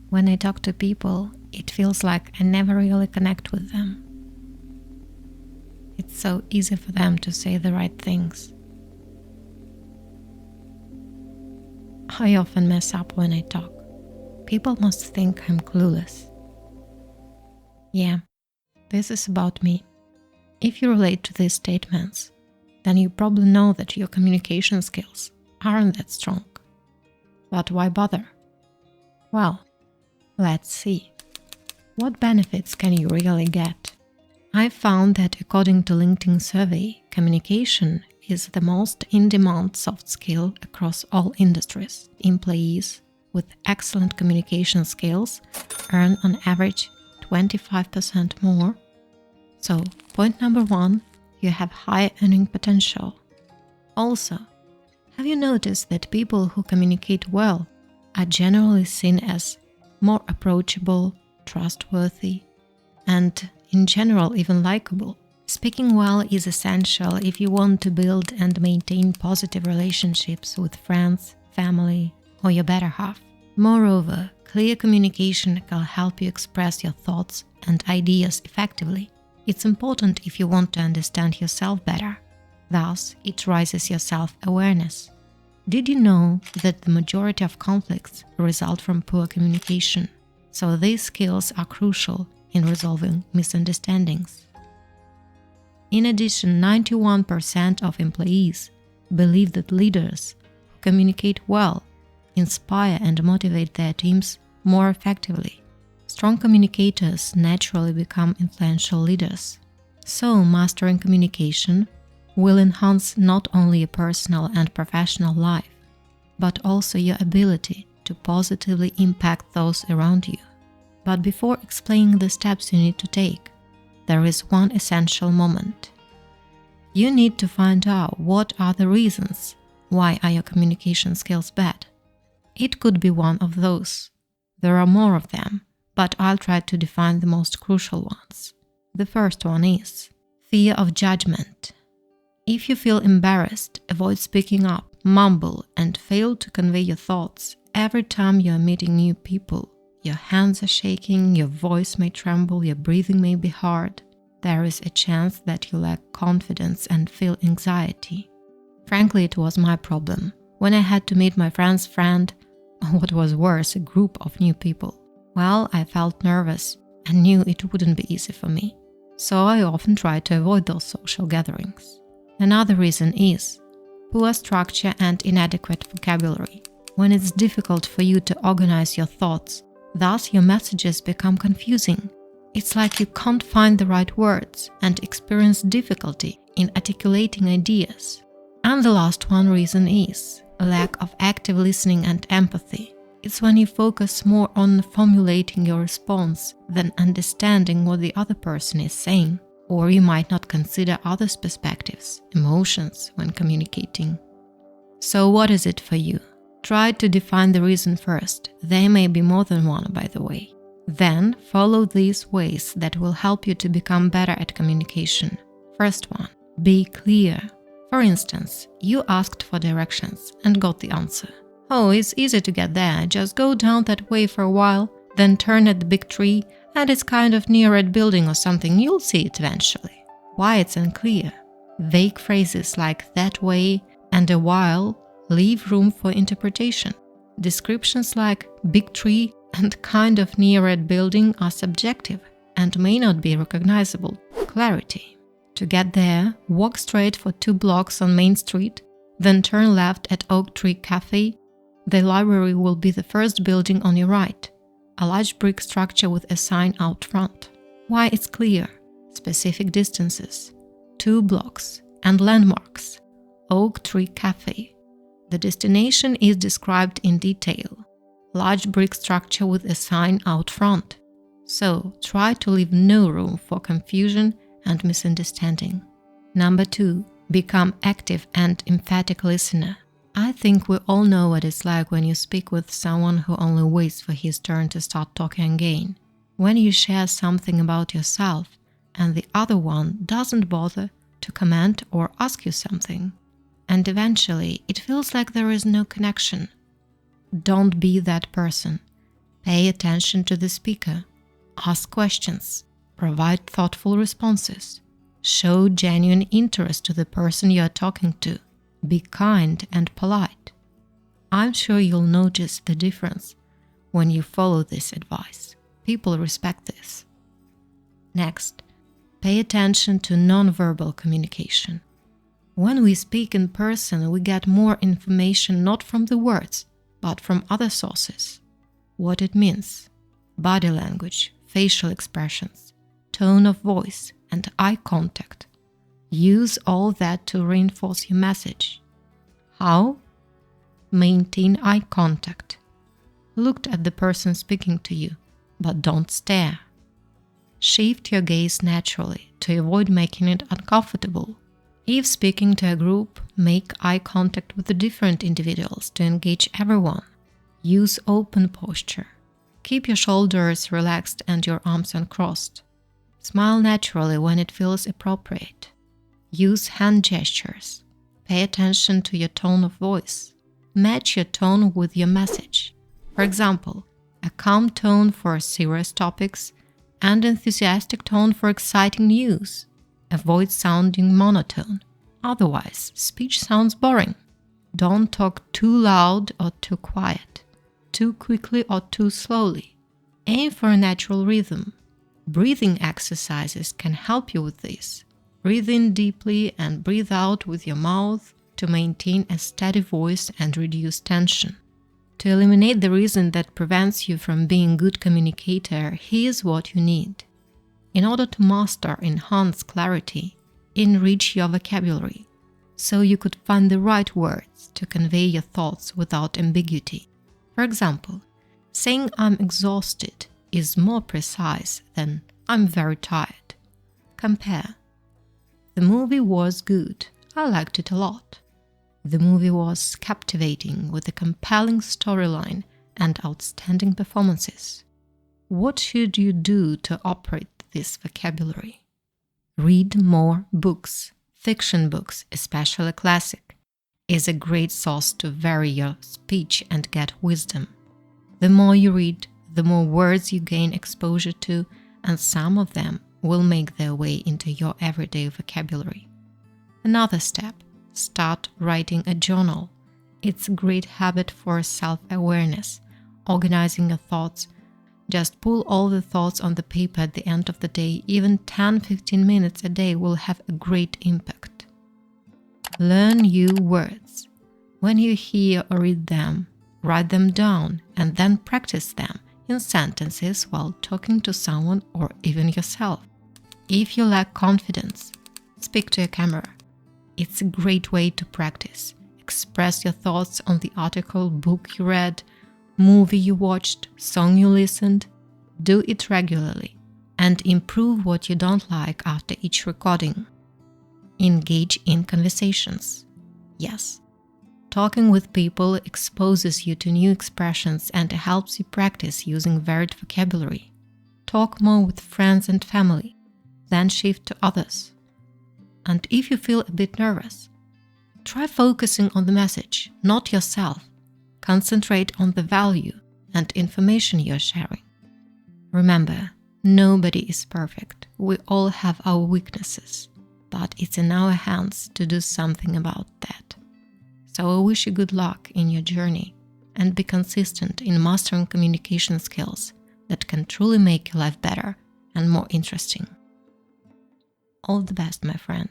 When I talk to people, it feels like I never really connect with them. It's so easy for them to say the right things. I often mess up when I talk. People must think I'm clueless. Yeah, this is about me. If you relate to these statements, then you probably know that your communication skills aren't that strong. But why bother? Well, let's see. What benefits can you really get? I found that according to LinkedIn survey, communication is the most in-demand soft skill across all industries. Employees with excellent communication skills earn on average 25% more. So, point number 1, you have high earning potential. Also, have you noticed that people who communicate well are generally seen as more approachable, trustworthy, and in general even likable? Speaking well is essential if you want to build and maintain positive relationships with friends, family, or your better half. Moreover, clear communication can help you express your thoughts and ideas effectively. It's important if you want to understand yourself better. Thus, it raises your self-awareness. Did you know that the majority of conflicts result from poor communication? So these skills are crucial in resolving misunderstandings. In addition, 91% of employees believe that leaders who communicate well inspire and motivate their teams more effectively. Strong communicators naturally become influential leaders. So, mastering communication will enhance not only your personal and professional life, but also your ability to positively impact those around you. But before explaining the steps you need to take, there is one essential moment. You need to find out what are the reasons why are your communication skills bad. It could be one of those. There are more of them, but I'll try to define the most crucial ones. The first one is fear of judgment. If you feel embarrassed, avoid speaking up, mumble, and fail to convey your thoughts every time you are meeting new people. Your hands are shaking, your voice may tremble, your breathing may be hard. There is a chance that you lack confidence and feel anxiety. Frankly, it was my problem when I had to meet my friend's friend, or what was worse, a group of new people. Well, I felt nervous and knew it wouldn't be easy for me. So I often tried to avoid those social gatherings. Another reason is poor structure and inadequate vocabulary. When it's difficult for you to organize your thoughts, thus your messages become confusing. It's like you can't find the right words and experience difficulty in articulating ideas. And the last one reason is a lack of active listening and empathy. It's when you focus more on formulating your response than understanding what the other person is saying. Or you might not consider others' perspectives, emotions when communicating. So what is it for you? Try to define the reason first. There may be more than one, by the way. Then follow these ways that will help you to become better at communication. First one, be clear. For instance, you asked for directions and got the answer. Oh, it's easy to get there. Just go down that way for a while, then turn at the big tree, and it's kind of near a building or something. You'll see it eventually. Why it's unclear? Vague phrases like that way and a while leave room for interpretation. Descriptions like big tree and kind of near a building are subjective and may not be recognizable. Clarity. To get there, walk straight for 2 blocks on Main Street, then turn left at Oak Tree Cafe. The library will be the first building on your right, a large brick structure with a sign out front. Why it's clear? Specific distances, 2 blocks, and landmarks. Oak Tree Cafe. The destination is described in detail. Large brick structure with a sign out front. So try to leave no room for confusion and misunderstanding. Number 2, become active and emphatic listener. I think we all know what it's like when you speak with someone who only waits for his turn to start talking again. When you share something about yourself and the other one doesn't bother to comment or ask you something. And eventually it feels like there is no connection. Don't be that person. Pay attention to the speaker. Ask questions. Provide thoughtful responses. Show genuine interest to the person you are talking to. Be kind and polite. I'm sure you'll notice the difference when you follow this advice. People respect this. Next, pay attention to nonverbal communication. When we speak in person, we get more information not from the words, but from other sources. What it means, body language, facial expressions, tone of voice, and eye contact. Use all that to reinforce your message. How? Maintain eye contact. Look at the person speaking to you, but don't stare. Shift your gaze naturally to avoid making it uncomfortable. If speaking to a group, make eye contact with the different individuals to engage everyone. Use open posture. Keep your shoulders relaxed and your arms uncrossed. Smile naturally when it feels appropriate. Use hand gestures. Pay attention to your tone of voice. Match your tone with your message. For example, a calm tone for serious topics and enthusiastic tone for exciting news. Avoid sounding monotone. Otherwise, speech sounds boring. Don't talk too loud or too quiet, too quickly or too slowly. Aim for a natural rhythm. Breathing exercises can help you with this. Breathe in deeply and breathe out with your mouth to maintain a steady voice and reduce tension. To eliminate the reason that prevents you from being a good communicator, here's what you need. In order to master enhanced clarity, enrich your vocabulary, so you could find the right words to convey your thoughts without ambiguity. For example, saying I'm exhausted is more precise than I'm very tired. Compare. The movie was good. I liked it a lot. The movie was captivating with a compelling storyline and outstanding performances. What should you do to operate this vocabulary? Read more books. Fiction books, especially classic, is a great source to vary your speech and get wisdom. The more you read, the more words you gain exposure to, and some of them will make their way into your everyday vocabulary. Another step, start writing a journal. It's a great habit for self-awareness, organizing your thoughts. Just pull all the thoughts on the paper at the end of the day. Even 10-15 minutes a day will have a great impact. Learn new words. When you hear or read them, write them down and then practice them in sentences while talking to someone or even yourself. If you lack confidence, speak to a camera. It's a great way to practice. Express your thoughts on the article, book you read, movie you watched, song you listened. Do it regularly and improve what you don't like after each recording. Engage in conversations. Yes, talking with people exposes you to new expressions and helps you practice using varied vocabulary. Talk more with friends and family, then shift to others. And if you feel a bit nervous, try focusing on the message, not yourself. Concentrate on the value and information you're sharing. Remember, nobody is perfect. We all have our weaknesses, but it's in our hands to do something about that. So I wish you good luck in your journey and be consistent in mastering communication skills that can truly make your life better and more interesting. All the best, my friend.